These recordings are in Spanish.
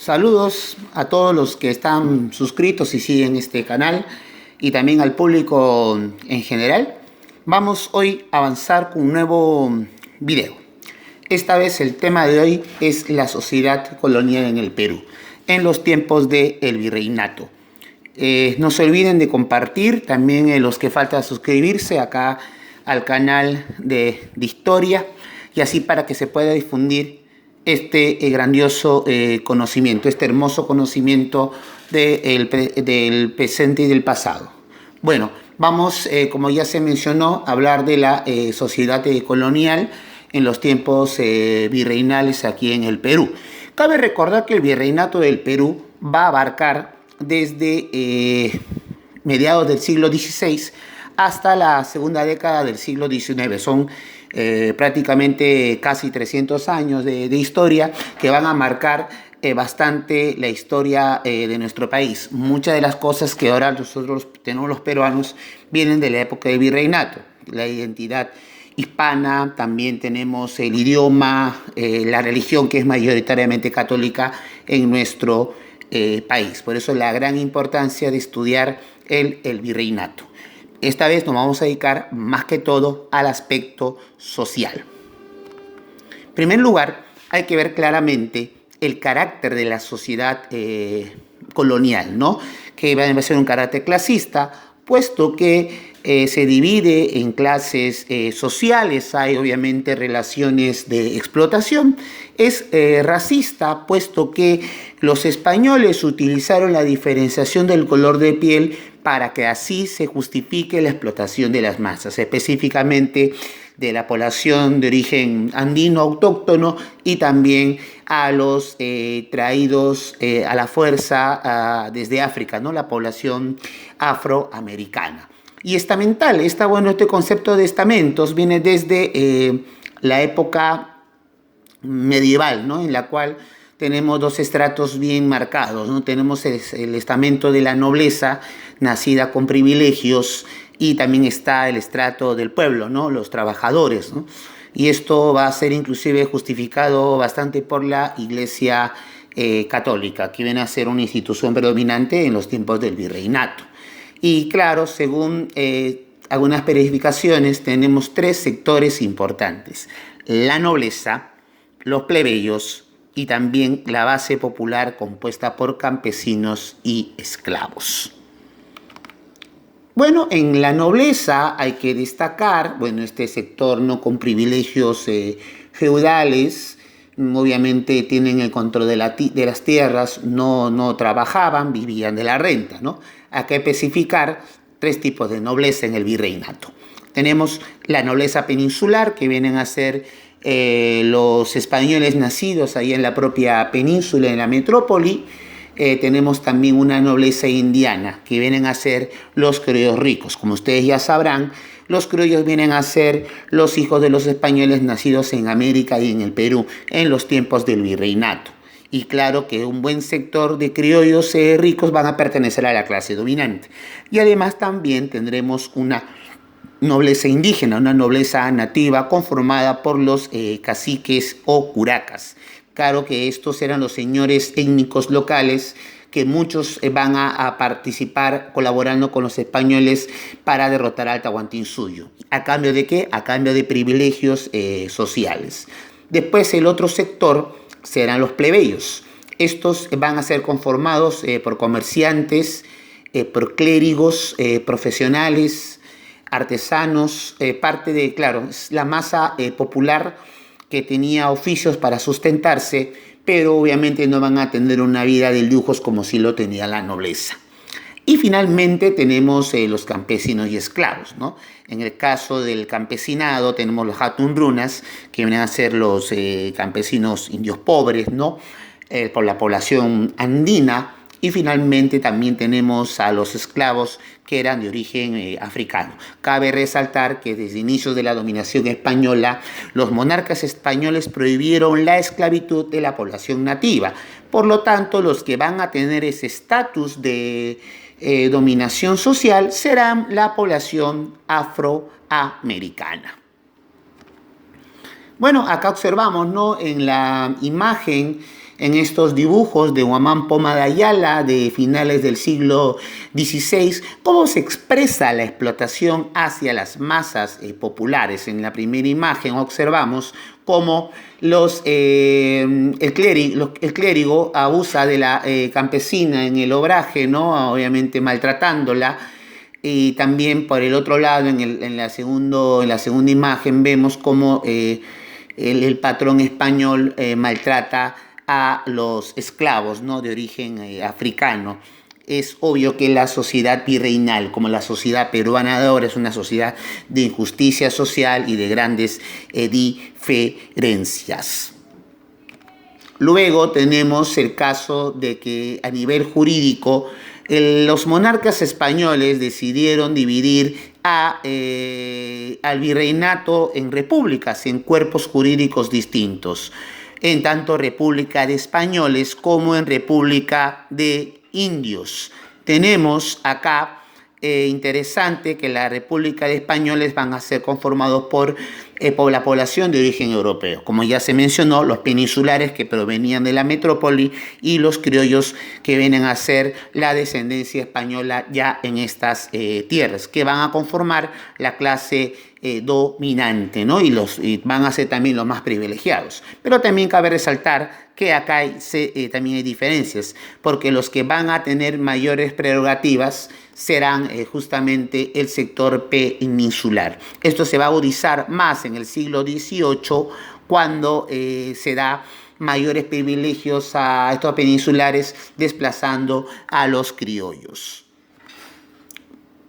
Saludos a todos los que están suscritos y siguen este canal y también al público en general. Vamos hoy a avanzar con un nuevo video. Esta vez el tema de hoy es la sociedad colonial en el Perú, en los tiempos del virreinato. No se olviden de compartir, también los que falta suscribirse acá al canal de historia, y así para que se pueda difundir este grandioso conocimiento, este hermoso conocimiento del presente y del pasado. Bueno, vamos, como ya se mencionó, a hablar de la sociedad colonial en los tiempos virreinales aquí en el Perú. Cabe recordar que el virreinato del Perú va a abarcar desde mediados del siglo XVI hasta la segunda década del siglo XIX. Son prácticamente casi 300 años de historia que van a marcar bastante la historia de nuestro país. Muchas de las cosas que ahora nosotros tenemos los peruanos vienen de la época del virreinato. La identidad hispana, también tenemos el idioma, la religión que es mayoritariamente católica en nuestro país. Por eso la gran importancia de estudiar el virreinato. Esta vez nos vamos a dedicar más que todo al aspecto social. En primer lugar, hay que ver claramente el carácter de la sociedad colonial, ¿no? Que va a ser un carácter clasista, puesto que se divide en clases sociales, hay obviamente relaciones de explotación. Es racista, puesto que los españoles utilizaron la diferenciación del color de piel para que así se justifique la explotación de las masas, específicamente de la población de origen andino autóctono y también a los traídos a la fuerza desde África, ¿no? La población afroamericana. Y estamental, este concepto de estamentos viene desde la época medieval, ¿no? En la cual tenemos dos estratos bien marcados, ¿no? Tenemos el estamento de la nobleza, nacida con privilegios, y también está el estrato del pueblo, ¿no? Los trabajadores, ¿no? Y esto va a ser inclusive justificado bastante por la Iglesia católica, que viene a ser una institución predominante en los tiempos del virreinato. Y claro, según algunas verificaciones, tenemos tres sectores importantes: la nobleza, los plebeyos y también la base popular compuesta por campesinos y esclavos. Bueno, en la nobleza hay que destacar, este sector, ¿no?, con privilegios feudales. Obviamente tienen el control de las tierras, no trabajaban, vivían de la renta, ¿no? Hay que especificar tres tipos de nobleza en el virreinato. Tenemos la nobleza peninsular, que vienen a ser los españoles nacidos ahí en la propia península, en la metrópoli. Tenemos también una nobleza indiana, que vienen a ser los criollos ricos. Como ustedes ya sabrán, los criollos vienen a ser los hijos de los españoles nacidos en América y en el Perú en los tiempos del virreinato. Y claro que un buen sector de criollos ricos van a pertenecer a la clase dominante. Y además también tendremos una nobleza indígena, una nobleza nativa conformada por los caciques o curacas. Claro que estos eran los señores étnicos locales, que muchos van a participar colaborando con los españoles para derrotar al Tahuantinsuyo. ¿A cambio de qué? A cambio de privilegios sociales. Después el otro sector serán los plebeyos. Estos van a ser conformados por comerciantes, por clérigos, profesionales, artesanos, parte de, claro, es la masa popular que tenía oficios para sustentarse, pero obviamente no van a tener una vida de lujos como si lo tenía la nobleza. Y finalmente tenemos los campesinos y esclavos, ¿no? En el caso del campesinado tenemos los hatunrunas, que vienen a ser los campesinos indios pobres, ¿no? Por la población andina. Y finalmente también tenemos a los esclavos, que eran de origen africano. Cabe resaltar que desde inicios de la dominación española, los monarcas españoles prohibieron la esclavitud de la población nativa. Por lo tanto, los que van a tener ese estatus de dominación social serán la población afroamericana. Bueno, acá observamos, ¿no?, en la imagen en estos dibujos de Guamán Poma de Ayala de finales del siglo XVI, cómo se expresa la explotación hacia las masas populares. En la primera imagen observamos cómo el clérigo abusa de la campesina en el obraje, ¿no? Obviamente maltratándola. Y también por el otro lado, en la segunda imagen, vemos cómo el patrón español maltrata a los esclavos, ¿no? De origen africano. Es obvio que la sociedad virreinal, como la sociedad peruana de ahora, es una sociedad de injusticia social y de grandes diferencias. Luego tenemos el caso de que a nivel jurídico los monarcas españoles decidieron dividir al virreinato en repúblicas, en cuerpos jurídicos distintos, en tanto República de Españoles como en República de Indios. Tenemos acá interesante que la República de Españoles van a ser conformados por la población de origen europeo. Como ya se mencionó, los peninsulares que provenían de la metrópoli y los criollos que vienen a ser la descendencia española ya en estas tierras, que van a conformar la clase dominante, ¿no? Y van a ser también los más privilegiados. Pero también cabe resaltar que acá también hay diferencias, porque los que van a tener mayores prerrogativas serán justamente el sector peninsular. Esto se va a agudizar más en el siglo XVIII, cuando se da mayores privilegios a estos peninsulares, desplazando a los criollos.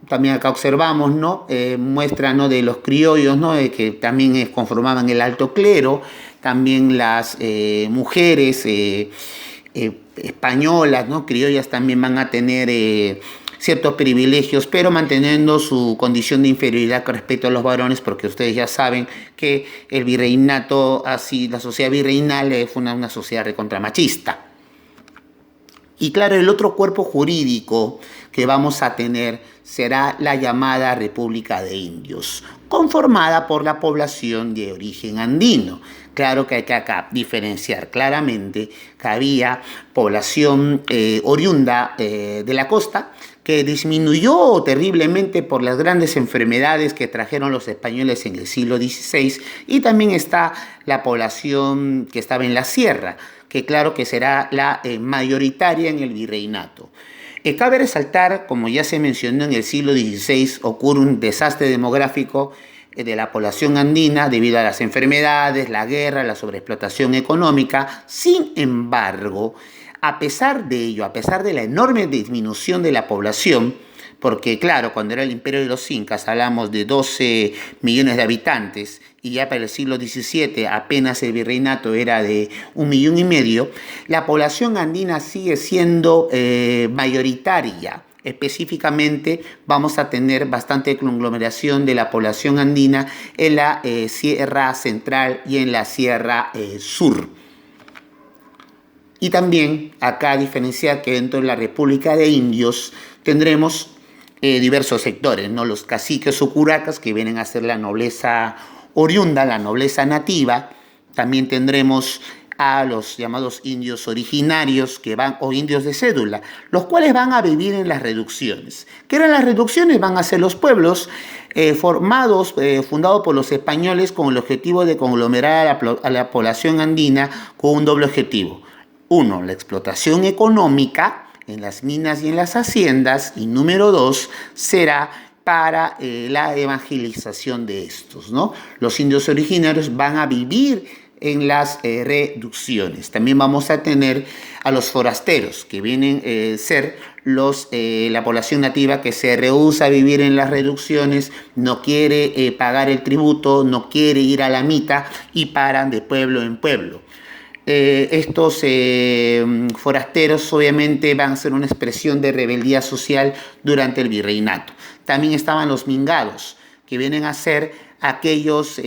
También acá observamos, ¿no? Muestra, ¿no?, de los criollos, ¿no?, que también conformaban el alto clero, también las mujeres españolas, ¿no?, criollas, también van a tener ciertos privilegios, pero manteniendo su condición de inferioridad con respecto a los varones, porque ustedes ya saben que el virreinato, así la sociedad virreinal fue una sociedad recontramachista. Y claro, el otro cuerpo jurídico que vamos a tener será la llamada República de Indios, conformada por la población de origen andino. Claro que hay que acá diferenciar claramente que había población oriunda de la costa, que disminuyó terriblemente por las grandes enfermedades que trajeron los españoles en el siglo XVI, y también está la población que estaba en la sierra, que claro que será la mayoritaria en el virreinato. Cabe resaltar, como ya se mencionó, en el siglo XVI ocurre un desastre demográfico de la población andina debido a las enfermedades, la guerra, la sobreexplotación económica. Sin embargo, a pesar de ello, a pesar de la enorme disminución de la población, porque claro, cuando era el imperio de los incas hablamos de 12 millones de habitantes, y ya para el siglo XVII apenas el virreinato era de 1,5 millones, la población andina sigue siendo mayoritaria. Específicamente vamos a tener bastante conglomeración de la población andina en la Sierra Central y en la Sierra Sur. Y también acá diferenciar que dentro de la República de Indios tendremos diversos sectores, ¿no? Los caciques o curacas, que vienen a ser la nobleza oriunda, la nobleza nativa. También tendremos a los llamados indios originarios o indios de cédula, los cuales van a vivir en las reducciones. ¿Qué eran las reducciones? Van a ser los pueblos fundados por los españoles con el objetivo de conglomerar a la población andina con un doble objetivo. Uno, la explotación económica en las minas y en las haciendas, y número 2 será para la evangelización de estos, ¿no? Los indios originarios van a vivir en las reducciones. También vamos a tener a los forasteros, que vienen a ser la población nativa que se rehúsa a vivir en las reducciones, no quiere pagar el tributo, no quiere ir a la mita, y paran de pueblo en pueblo. Estos forasteros obviamente van a ser una expresión de rebeldía social durante el virreinato. También estaban los mingados, que vienen a ser aquellos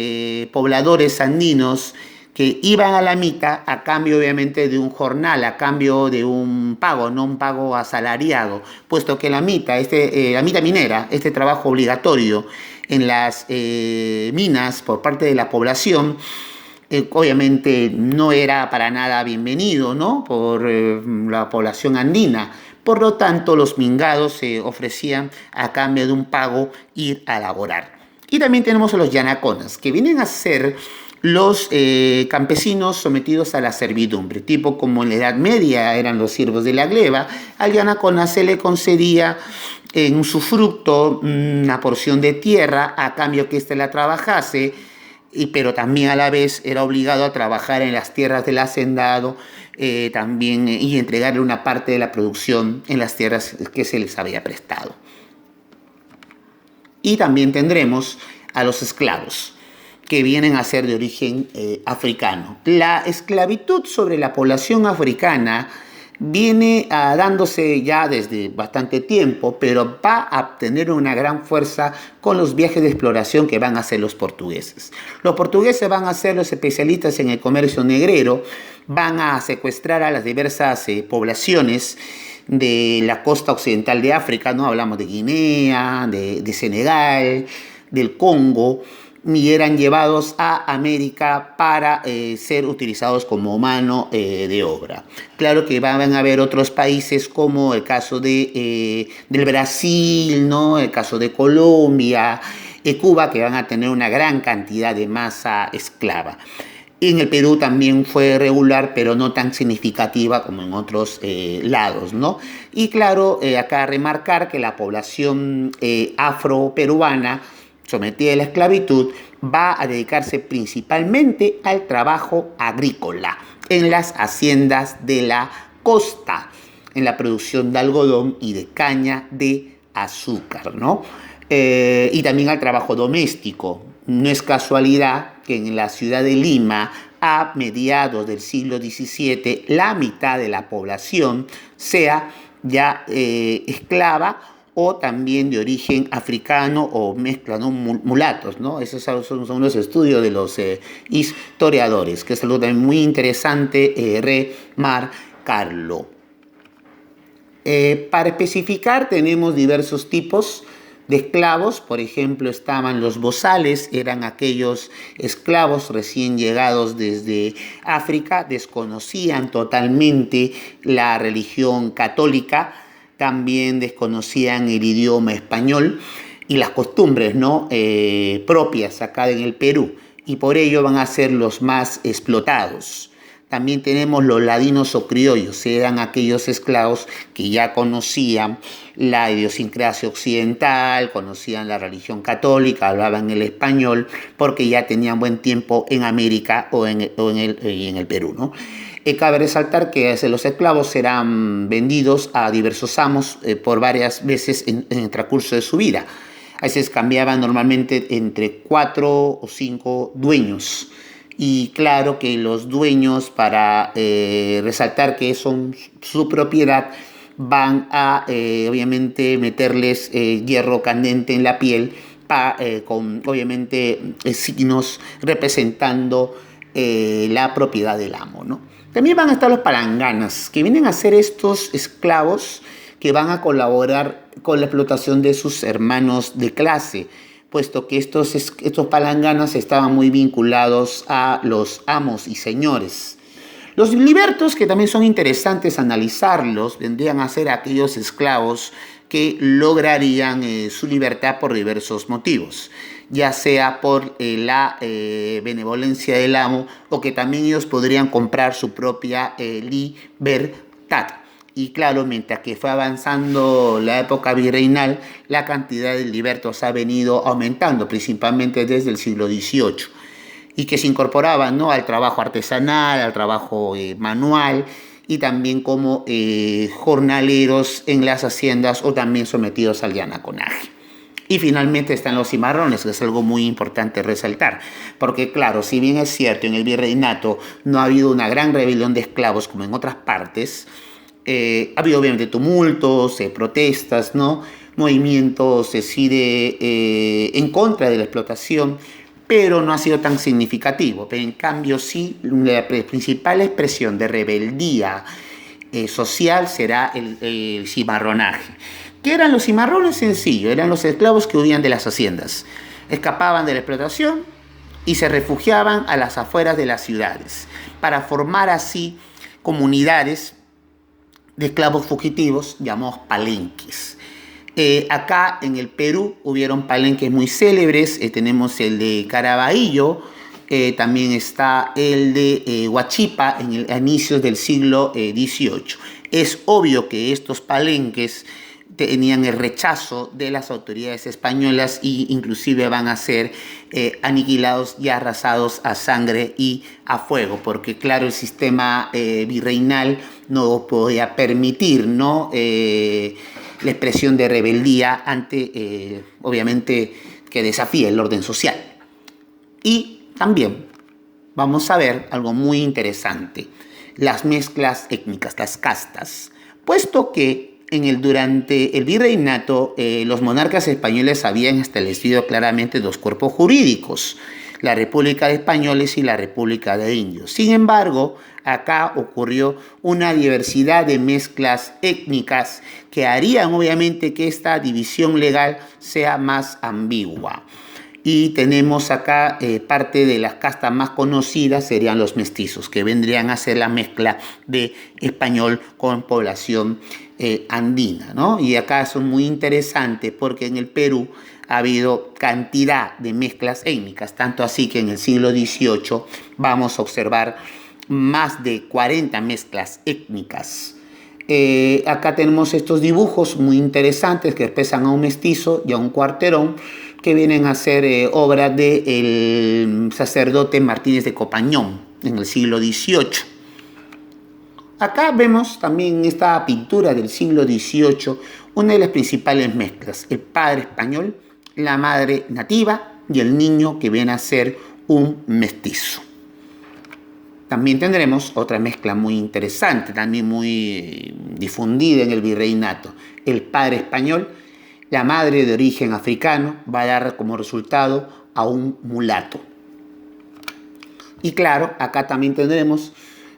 pobladores andinos que iban a la mita a cambio obviamente de un jornal, a cambio de un pago, no un pago asalariado, puesto que la mita minera, este trabajo obligatorio en las minas por parte de la población, Obviamente no era para nada bienvenido, ¿no? Por la población andina. Por lo tanto, los mingados se ofrecían a cambio de un pago ir a laborar. Y también tenemos a los yanaconas, que vienen a ser los campesinos sometidos a la servidumbre, tipo como en la Edad Media eran los siervos de la gleba. Al yanacona se le concedía en un usufructo una porción de tierra a cambio que éste la trabajase, pero también a la vez era obligado a trabajar en las tierras del hacendado también y entregarle una parte de la producción en las tierras que se les había prestado. Y también tendremos a los esclavos, que vienen a ser de origen africano. La esclavitud sobre la población africana viene dándose ya desde bastante tiempo, pero va a tener una gran fuerza con los viajes de exploración que van a hacer los portugueses. Los portugueses van a ser los especialistas en el comercio negrero, van a secuestrar a las diversas poblaciones de la costa occidental de África, ¿no? Hablamos de Guinea, de Senegal, del Congo, y eran llevados a América para ser utilizados como mano de obra. Claro que van a haber otros países como el caso del Brasil, ¿no? El caso de Colombia, Cuba, que van a tener una gran cantidad de masa esclava. En el Perú también fue regular, pero no tan significativa como en otros lados, ¿no? Y claro, acá remarcar que la población afroperuana sometida a la esclavitud va a dedicarse principalmente al trabajo agrícola en las haciendas de la costa, en la producción de algodón y de caña de azúcar, ¿no? Y también al trabajo doméstico. No es casualidad que en la ciudad de Lima, a mediados del siglo XVII, la mitad de la población sea ya esclava o también de origen africano o mezcla, ¿no? Mulatos, ¿no? Esos son los estudios de los historiadores, que es algo también muy interesante remarcarlo. Para especificar, tenemos diversos tipos de esclavos. Por ejemplo, estaban los bozales, eran aquellos esclavos recién llegados desde África, desconocían totalmente la religión católica, también desconocían el idioma español y las costumbres, ¿no? Propias acá en el Perú, y por ello van a ser los más explotados. También tenemos los ladinos o criollos, eran aquellos esclavos que ya conocían la idiosincrasia occidental, conocían la religión católica, hablaban el español, porque ya tenían buen tiempo en América o en el Perú, ¿no? Cabe resaltar que los esclavos serán vendidos a diversos amos por varias veces en el transcurso de su vida. A veces cambiaban normalmente entre 4 o 5 dueños. Y claro que los dueños, para resaltar que son su propiedad, van a obviamente meterles hierro candente en la piel con obviamente signos representando la propiedad del amo, ¿no? También van a estar los palanganas, que vienen a ser estos esclavos que van a colaborar con la explotación de sus hermanos de clase, puesto que estos palanganas estaban muy vinculados a los amos y señores. Los libertos, que también son interesantes analizarlos, vendrían a ser aquellos esclavos que lograrían su libertad por diversos motivos, ya sea por la benevolencia del amo o que también ellos podrían comprar su propia libertad. Y claro, mientras que fue avanzando la época virreinal, la cantidad de libertos ha venido aumentando, principalmente desde el siglo XVIII, y que se incorporaban, ¿no?, al trabajo artesanal, al trabajo manual, y también como jornaleros en las haciendas o también sometidos al yanaconaje. Y finalmente están los cimarrones, que es algo muy importante resaltar, porque claro, si bien es cierto, en el virreinato no ha habido una gran rebelión de esclavos como en otras partes, ha habido obviamente tumultos, protestas, ¿no?, movimientos en contra de la explotación, pero no ha sido tan significativo. Pero en cambio sí, la principal expresión de rebeldía social será el cimarronaje. ¿Qué eran los cimarrones? Sencillo, eran los esclavos que huían de las haciendas, escapaban de la explotación y se refugiaban a las afueras de las ciudades para formar así comunidades de esclavos fugitivos llamados palenques. Acá en el Perú hubieron palenques muy célebres, tenemos el de Caraballo, también está el de Huachipa a inicios del siglo XVIII. Es obvio que estos palenques tenían el rechazo de las autoridades españolas e inclusive van a ser aniquilados y arrasados a sangre y a fuego, porque claro, el sistema virreinal no podía permitir, ¿no? La expresión de rebeldía ante, obviamente, que desafía el orden social. Y también vamos a ver algo muy interesante, las mezclas étnicas, las castas, puesto que durante el virreinato los monarcas españoles habían establecido claramente dos cuerpos jurídicos, la República de Españoles y la República de Indios. Sin embargo, acá ocurrió una diversidad de mezclas étnicas que harían obviamente que esta división legal sea más ambigua. Y tenemos acá parte de las castas más conocidas serían los mestizos, que vendrían a ser la mezcla de español con población andina, ¿no? Y acá son muy interesantes porque en el Perú ha habido cantidad de mezclas étnicas, tanto así que en el siglo XVIII vamos a observar más de 40 mezclas étnicas. Acá tenemos estos dibujos muy interesantes que expresan a un mestizo y a un cuarterón, que vienen a ser obra del sacerdote Martínez de Copañón en el siglo XVIII. Acá vemos también en esta pintura del siglo XVIII una de las principales mezclas, el padre español, la madre nativa y el niño que viene a ser un mestizo. También tendremos otra mezcla muy interesante, también muy difundida en el virreinato, el padre español, la madre de origen africano, va a dar como resultado a un mulato. Y claro, acá también tendremos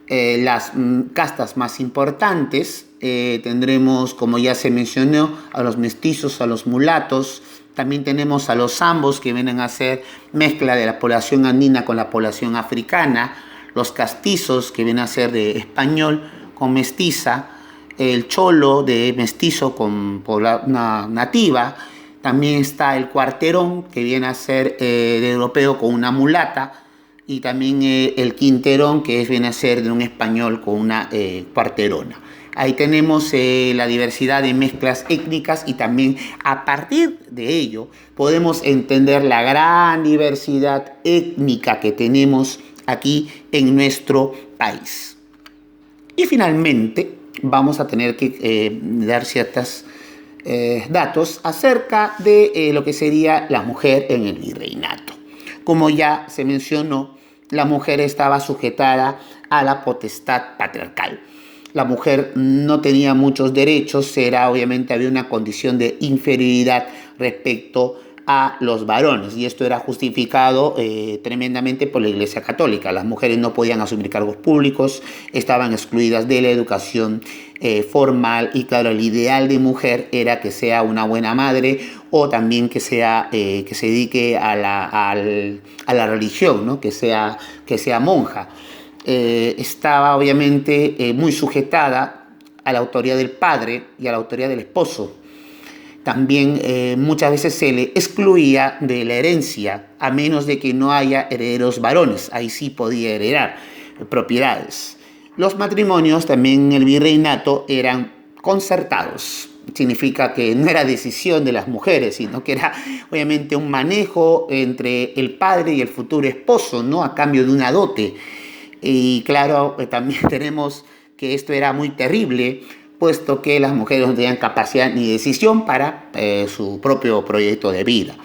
las castas más importantes. Tendremos, como ya se mencionó, a los mestizos, a los mulatos. También tenemos a los zambos, que vienen a ser mezcla de la población andina con la población africana. Los castizos, que vienen a ser de español con mestiza. El cholo de mestizo con una nativa. También está el cuarterón, que viene a ser de europeo con una mulata. Y también el quinterón, que viene a ser de un español con una cuarterona. Ahí tenemos la diversidad de mezclas étnicas y también a partir de ello podemos entender la gran diversidad étnica que tenemos aquí en nuestro país. Y finalmente vamos a tener que dar ciertos datos acerca de lo que sería la mujer en el virreinato. Como ya se mencionó, la mujer estaba sujetada a la potestad patriarcal. La mujer no tenía muchos derechos, obviamente había una condición de inferioridad respecto a los varones, y esto era justificado tremendamente por la Iglesia Católica. Las mujeres no podían asumir cargos públicos, estaban excluidas de la educación formal, y claro, el ideal de mujer era que sea una buena madre o también que se dedique a la religión, ¿no? que sea monja. Estaba obviamente muy sujetada a la autoridad del padre y a la autoridad del esposo. También muchas veces se le excluía de la herencia, a menos de que no haya herederos varones. Ahí sí podía heredar propiedades. Los matrimonios también en el virreinato eran concertados. Significa que no era decisión de las mujeres, sino que era obviamente un manejo entre el padre y el futuro esposo, ¿no? A cambio de una dote. Y claro, también tenemos que esto era muy terrible, puesto que las mujeres no tenían capacidad ni decisión para su propio proyecto de vida.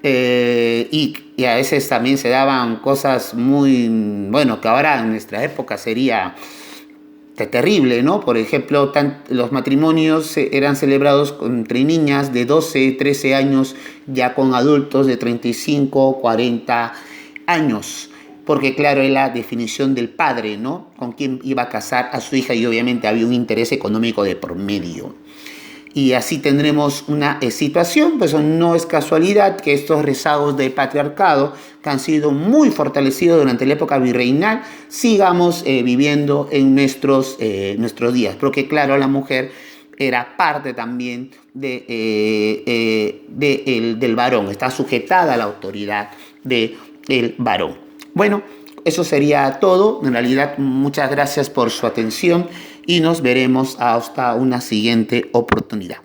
Y a veces también se daban cosas muy, bueno, que ahora en nuestra época sería terrible, ¿no? Por ejemplo, los matrimonios eran celebrados entre niñas de 12, 13 años, ya con adultos de 35, 40 años. Porque claro, es la definición del padre, ¿no? Con quién iba a casar a su hija, y obviamente había un interés económico de por medio. y así tendremos una situación. Pues no es casualidad que estos rezagos del patriarcado, que han sido muy fortalecidos durante la época virreinal, sigamos viviendo en nuestros días, porque claro, la mujer era parte también del varón, está sujetada a la autoridad del varón. Bueno, eso sería todo. En realidad, muchas gracias por su atención y nos veremos hasta una siguiente oportunidad.